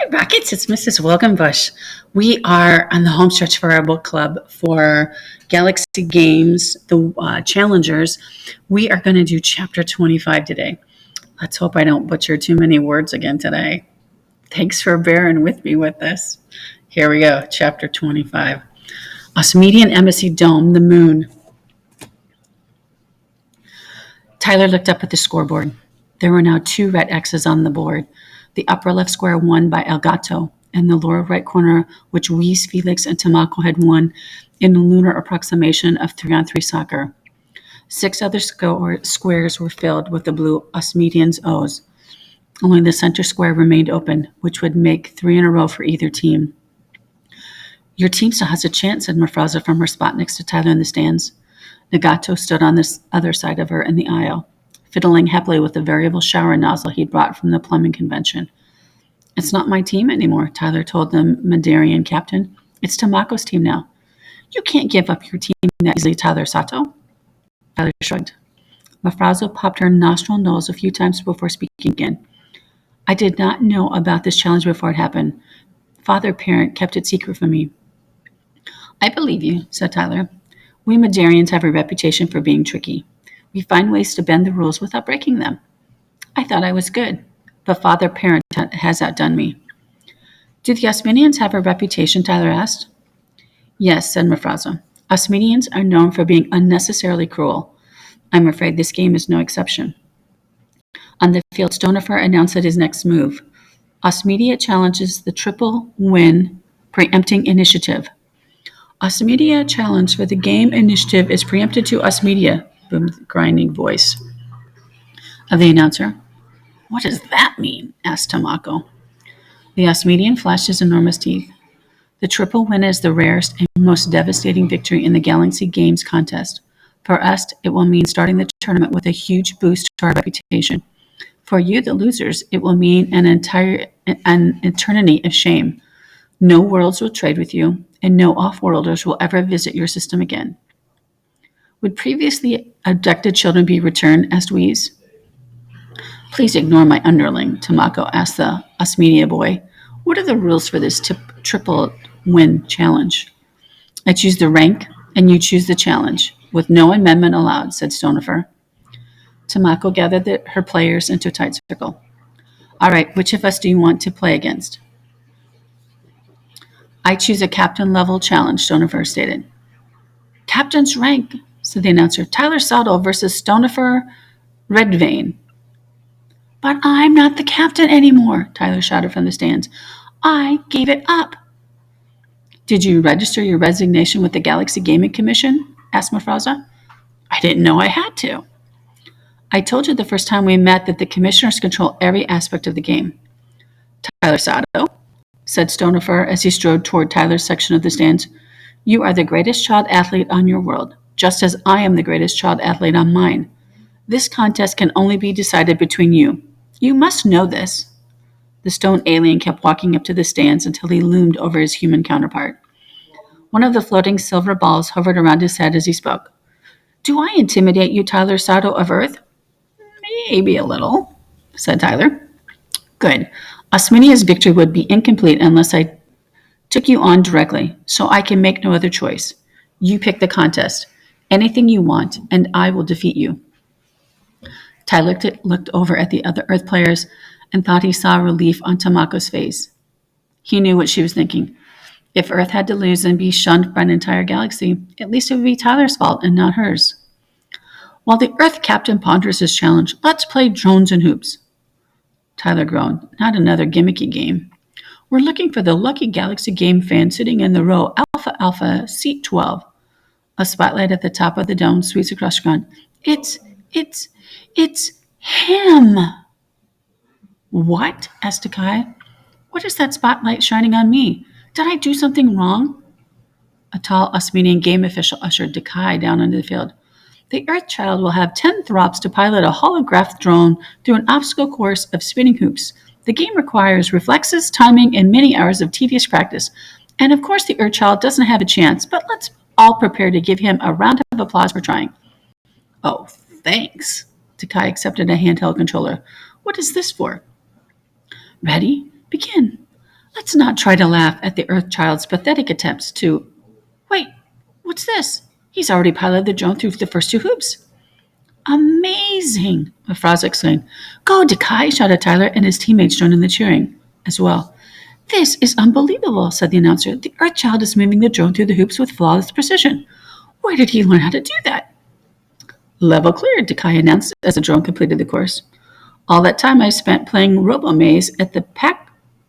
Hi, Rockets. It's Mrs. Wilgenbush. We are on the home stretch for our book club for Galaxy Games, the Challengers. We are going to do chapter 25 today. Let's hope I don't butcher too many words again today. Thanks for bearing with me with this. Here we go, chapter 25. Osmidian Embassy Dome, the moon. Tyler looked up at the scoreboard. There were now 2 red X's on the board. The upper left square won by El Gato, and the lower right corner, which Weiss, Felix, and Tamaco had won in a lunar approximation of 3-on-3 soccer. 6 other squares were filled with the blue Osmidians' O's. Only the center square remained open, which would make 3 in a row for either team. Your team still has a chance, said Mafraza from her spot next to Tyler in the stands. Nagato stood on the other side of her in the aisle, fiddling happily with the variable shower nozzle he'd brought from the plumbing convention. It's not my team anymore, Tyler told the Madarian captain. It's Tamako's team now. You can't give up your team that easily, Tyler Sato. Tyler shrugged. Mafrazo popped her nostril nose a few times before speaking again. I did not know about this challenge before it happened. Father parent kept it secret from me. I believe you, said Tyler. We Madarians have a reputation for being tricky. We find ways to bend the rules without breaking them. I thought I was good, but Father Parent has outdone me. Do the Osmidians have a reputation, Tyler asked. Yes, said Mafrazo. Osmidians are known for being unnecessarily cruel. I'm afraid this game is no exception. On the field, Stonefer announced his next move. Osmidia challenges the triple win preempting initiative. Osmidia challenge for the game initiative is preempted to Osmidia, boomed the grinding voice of the announcer. What does that mean? Asked Tamako. The Osmidian flashed his enormous teeth. The triple win is the rarest and most devastating victory in the Galaxy Games contest. For us, it will mean starting the tournament with a huge boost to our reputation. For you, the losers, it will mean an eternity of shame. No worlds will trade with you, and no off-worlders will ever visit your system again. Would previously abducted children be returned? Asked Weiss. Please ignore my underling, Tamako asked the Osmidia boy. What are the rules for this triple win challenge? I choose the rank, and you choose the challenge, with no amendment allowed, said Stonefer. Tamako gathered her players into a tight circle. All right, which of us do you want to play against? I choose a captain-level challenge, Stonefer stated. Captain's rank, said the announcer. Tyler Sato versus Stonefer Redvane. But I'm not the captain anymore, Tyler shouted from the stands. I gave it up. Did you register your resignation with the Galaxy Gaming Commission? Asked Mafraza. I didn't know I had to. I told you the first time we met that the commissioners control every aspect of the game. Tyler Sato, said Stonefer as he strode toward Tyler's section of the stands. You are the greatest child athlete on your world, just as I am the greatest child athlete on mine. This contest can only be decided between you. You must know this. The stone alien kept walking up to the stands until he loomed over his human counterpart. One of the floating silver balls hovered around his head as he spoke. Do I intimidate you, Tyler Sato of Earth? Maybe a little, said Tyler. Good. Osminia's victory would be incomplete unless I took you on directly, so I can make no other choice. You pick the contest. Anything you want, and I will defeat you. Tyler looked over at the other Earth players and thought he saw relief on Tamako's face. He knew what she was thinking. If Earth had to lose and be shunned by an entire galaxy, at least it would be Tyler's fault and not hers. While the Earth captain ponders his challenge, let's play drones and hoops. Tyler groaned. Not another gimmicky game. We're looking for the lucky Galaxy game fan sitting in the row Alpha Alpha, seat 12. A spotlight at the top of the dome sweeps across the ground. It's him. What? Asked Takai. What is that spotlight shining on me? Did I do something wrong? A tall Osmidian game official ushered Takai down onto the field. The Earth Child will have 10 throps to pilot a holograph drone through an obstacle course of spinning hoops. The game requires reflexes, timing, and many hours of tedious practice. And of course the Earth Child doesn't have a chance, but let's all prepare to give him a round of applause for trying. Oh, thanks. Takai accepted a handheld controller. What is this for? Ready? Begin. Let's not try to laugh at the Earth Child's pathetic attempts to. Wait, what's this? He's already piloted the drone through the first two hoops. Amazing, Mafraz exclaimed. Go, Dekai, shouted Tyler, and his teammates joined in the cheering as well. This is unbelievable, said the announcer. The Earth Child is moving the drone through the hoops with flawless precision. Where did he learn how to do that? Level cleared, Dekai announced as the drone completed the course. All that time I spent playing Robo-Maze at the Pack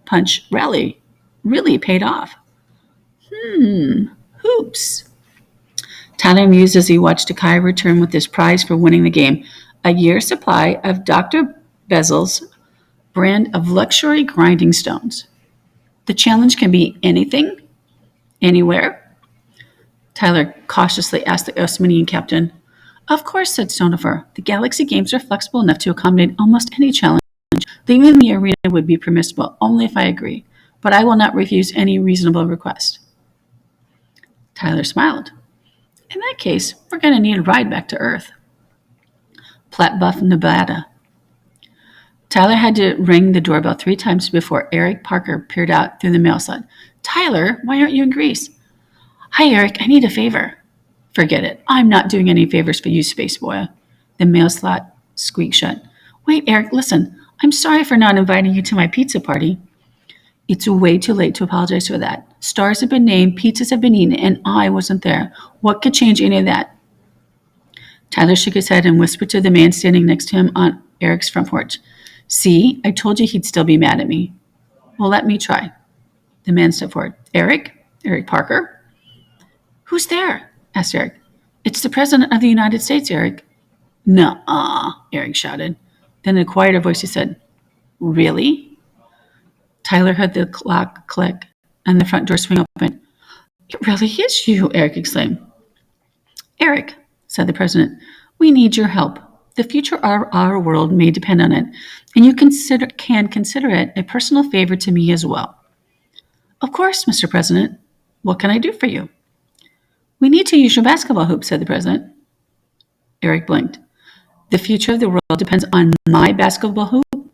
Punch Rally really paid off. Hoops. Tyler mused as he watched Dekai return with his prize for winning the game, a year's supply of Dr. Bezel's brand of luxury grinding stones. The challenge can be anything, anywhere? Tyler cautiously asked the Osmanian captain. Of course, said Stonifer. The Galaxy Games are flexible enough to accommodate almost any challenge. Leaving the arena would be permissible, only if I agree. But I will not refuse any reasonable request. Tyler smiled. In that case, we're going to need a ride back to Earth. Platte Buff, Nevada. Tyler had to ring the doorbell 3 times before Eric Parker peered out through the mail slot. Tyler, why aren't you in Greece? Hi, Eric, I need a favor. Forget it. I'm not doing any favors for you, Space Boy. The mail slot squeaked shut. Wait, Eric, listen. I'm sorry for not inviting you to my pizza party. It's way too late to apologize for that. Stars have been named, pizzas have been eaten, and I wasn't there. What could change any of that? Tyler shook his head and whispered to the man standing next to him on Eric's front porch. See, I told you he'd still be mad at me. Well, let me try. The man stepped forward. Eric? Eric Parker? Who's there? Asked Eric. It's the President of the United States, Eric. Nuh-uh, Eric shouted. Then in a quieter voice he said, Really? Tyler heard the clock click and the front door swing open. It really is you, Eric exclaimed. Eric, said the president, we need your help. The future of our world may depend on it, and you can consider it a personal favor to me as well. Of course, Mr. President. What can I do for you? We need to use your basketball hoop, said the president. Eric blinked. The future of the world depends on my basketball hoop?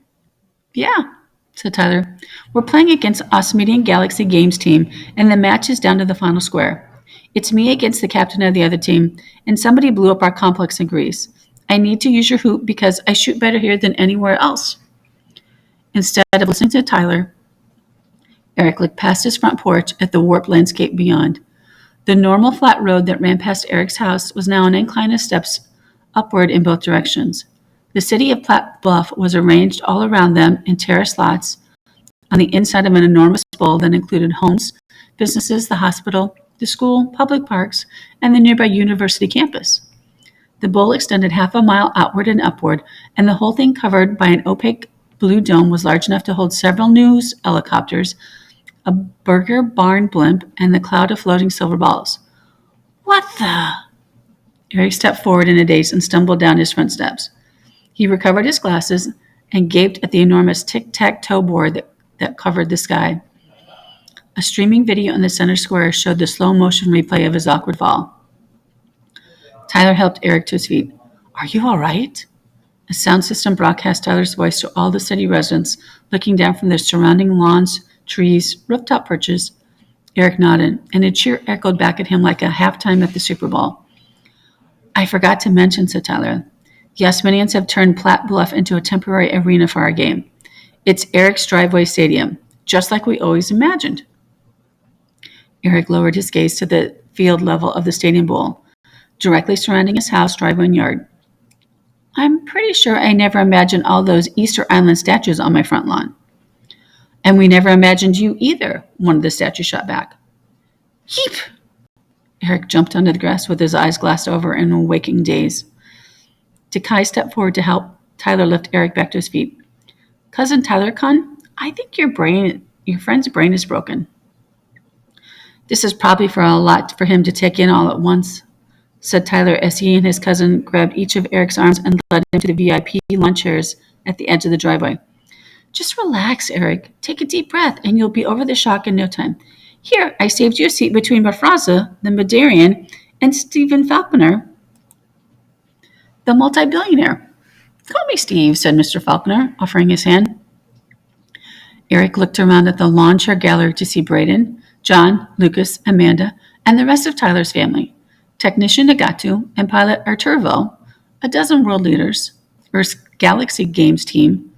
Yeah, said Tyler. We're playing against Osmidian Galaxy Games team, and the match is down to the final square. It's me against the captain of the other team, and somebody blew up our complex in Greece. I need to use your hoop because I shoot better here than anywhere else. Instead of listening to Tyler, Eric looked past his front porch at the warped landscape beyond. The normal flat road that ran past Eric's house was now an incline of steps upward in both directions. The city of Platte Bluff was arranged all around them in terrace lots on the inside of an enormous bowl that included homes, businesses, the hospital, the school, public parks, and the nearby university campus. The bowl extended half a mile outward and upward, and the whole thing covered by an opaque blue dome was large enough to hold several news helicopters, a burger barn blimp, and the cloud of floating silver balls. What the? Eric stepped forward in a daze and stumbled down his front steps. He recovered his glasses and gaped at the enormous tic-tac-toe board that covered the sky. A streaming video in the center square showed the slow-motion replay of his awkward fall. Tyler helped Eric to his feet. Are you all right? A sound system broadcast Tyler's voice to all the city residents looking down from their surrounding lawns, trees, rooftop perches. Eric nodded, and a cheer echoed back at him like a halftime at the Super Bowl. I forgot to mention, said Tyler. The Osmanians have turned Platte Bluff into a temporary arena for our game. It's Eric's driveway stadium, just like we always imagined. Eric lowered his gaze to the field level of the stadium bowl, directly surrounding his house, driveway, and yard. I'm pretty sure I never imagined all those Easter Island statues on my front lawn. And we never imagined you either, one of the statues shot back. Yeep! Eric jumped onto the grass with his eyes glassed over in a waking daze. Dekai stepped forward to help Tyler lift Eric back to his feet. Cousin Tyler Khan, I think your friend's brain is broken. This is probably for a lot for him to take in all at once, said Tyler as he and his cousin grabbed each of Eric's arms and led him to the VIP lawn chairs at the edge of the driveway. Just relax, Eric. Take a deep breath, and you'll be over the shock in no time. Here, I saved you a seat between Bafraza, the Madarian, and Stephen Falconer, the multi-billionaire. Call me Steve, said Mr. Falconer, offering his hand. Eric looked around at the lawn chair gallery to see Braden, John, Lucas, Amanda, and the rest of Tyler's family. Technician Nagatu and pilot Arturvo, a dozen world leaders, Earth's Galaxy Games team,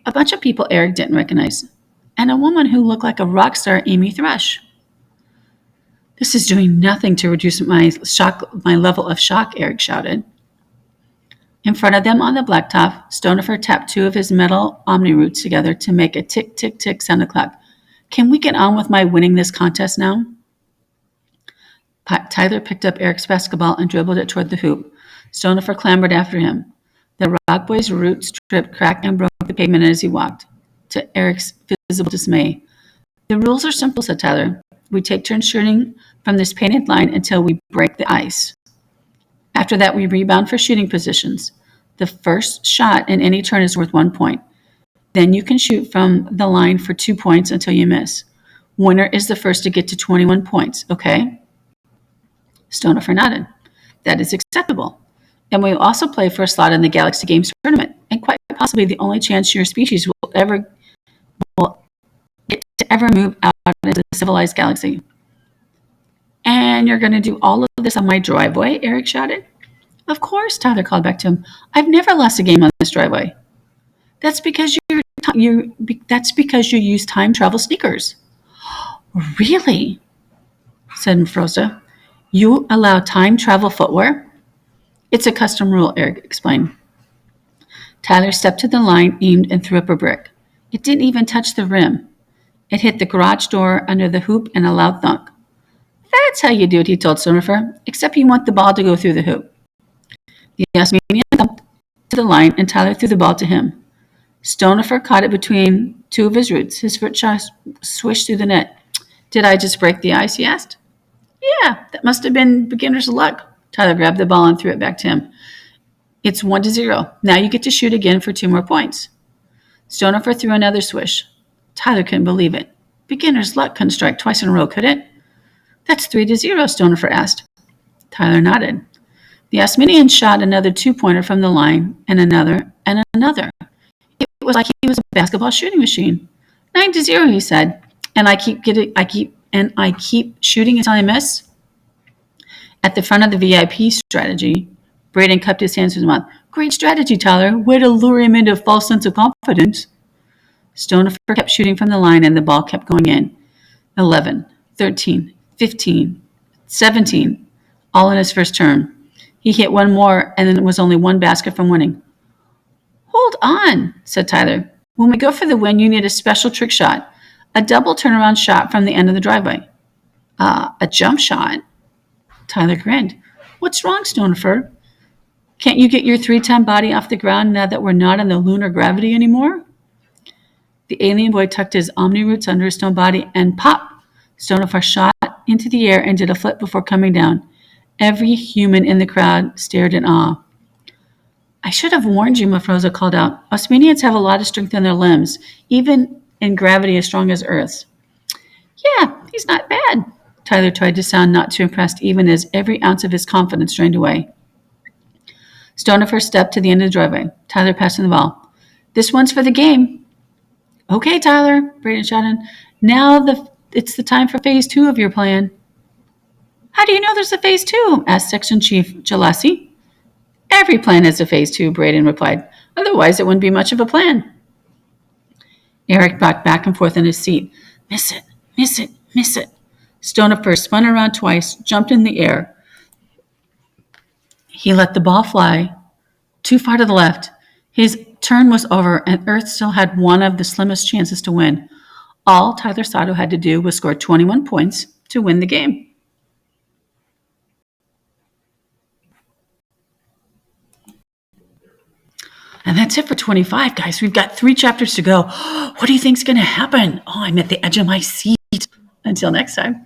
a bunch of people Eric didn't recognize, and a woman who looked like a rock star, Amy Thrush. This is doing nothing to reduce my level of shock, Eric shouted. In front of them on the blacktop, Stonifer tapped two of his metal omni-roots together to make a tick, tick, tick sound clock. Can we get on with my winning this contest now? Tyler picked up Eric's basketball and dribbled it toward the hoop. Stonifer clambered after him. The rock boy's roots tripped, cracked, and broke the pavement as he walked, to Eric's visible dismay. The rules are simple, said Tyler. We take turns shooting from this painted line until we break the ice. After that, we rebound for shooting positions. The first shot in any turn is worth 1 point. Then you can shoot from the line for 2 points until you miss. Winner is the first to get to 21 points, okay? Stonifer nodded. That is acceptable. And we will also play for a slot in the Galaxy Games tournament, and quite possibly the only chance your species will get to ever move out into the civilized galaxy. And you're going to do all of this on my driveway? Eric shouted. Of course, Tyler called back to him. I've never lost a game on this driveway. That's because you use time travel sneakers. Really? Said Mfroza. You allow time travel footwear? It's a custom rule, Eric explained. Tyler stepped to the line, aimed, and threw up a brick. It didn't even touch the rim. It hit the garage door under the hoop and a loud thunk. That's how you do it, he told Stonifer, except you want the ball to go through the hoop. The Asmanian jumped to the line, and Tyler threw the ball to him. Stonifer caught it between two of his roots. His foot swished through the net. Did I just break the ice, he asked. Yeah, that must have been beginner's luck. Tyler grabbed the ball and threw it back to him. It's 1-0. Now you get to shoot again for 2 more points. Stonifer threw another swish. Tyler couldn't believe it. Beginner's luck couldn't strike twice in a row, could it? That's 3-0, Stonifer asked. Tyler nodded. The Asmanian shot another 2-pointer from the line, and another, and another. It was like he was a basketball shooting machine. 9-0, he said. And I keep shooting until I miss. At the front of the VIP strategy, Braden cupped his hands to his mouth. Great strategy, Tyler. Way to lure him into a false sense of confidence. Stonifer kept shooting from the line, and the ball kept going in. 11, 13, 15, 17, all in his first turn. He hit one more, and then it was only one basket from winning. Hold on, said Tyler. When we go for the win, you need a special trick shot, a double turnaround shot from the end of the driveway. A jump shot? Tyler grinned. What's wrong, Stonifer? Can't you get your 3-ton body off the ground now that we're not in the lunar gravity anymore? The alien boy tucked his omni-roots under his stone body, and pop! Stonifer shot into the air and did a flip before coming down. Every human in the crowd stared in awe. I should have warned you, Mafroza called out. Osmanians have a lot of strength in their limbs, even in gravity as strong as Earth's. Yeah, he's not bad. Tyler tried to sound not too impressed, even as every ounce of his confidence drained away. Stonifer stepped to the end of the driveway. Tyler passed him the ball. This one's for the game. Okay, Tyler, Braden shouted. Now it's the time for phase 2 of your plan. How do you know there's a phase 2? Asked Section Chief Jalasi. Every plan has a phase 2, Braden replied. Otherwise, it wouldn't be much of a plan. Eric rocked back and forth in his seat. Miss it, miss it, miss it. Stonifer spun around twice, jumped in the air. He let the ball fly too far to the left. His turn was over, and Earth still had one of the slimmest chances to win. All Tyler Sato had to do was score 21 points to win the game. And that's it for 25, guys. We've got 3 chapters to go. What do you think's going to happen? Oh, I'm at the edge of my seat. Until next time.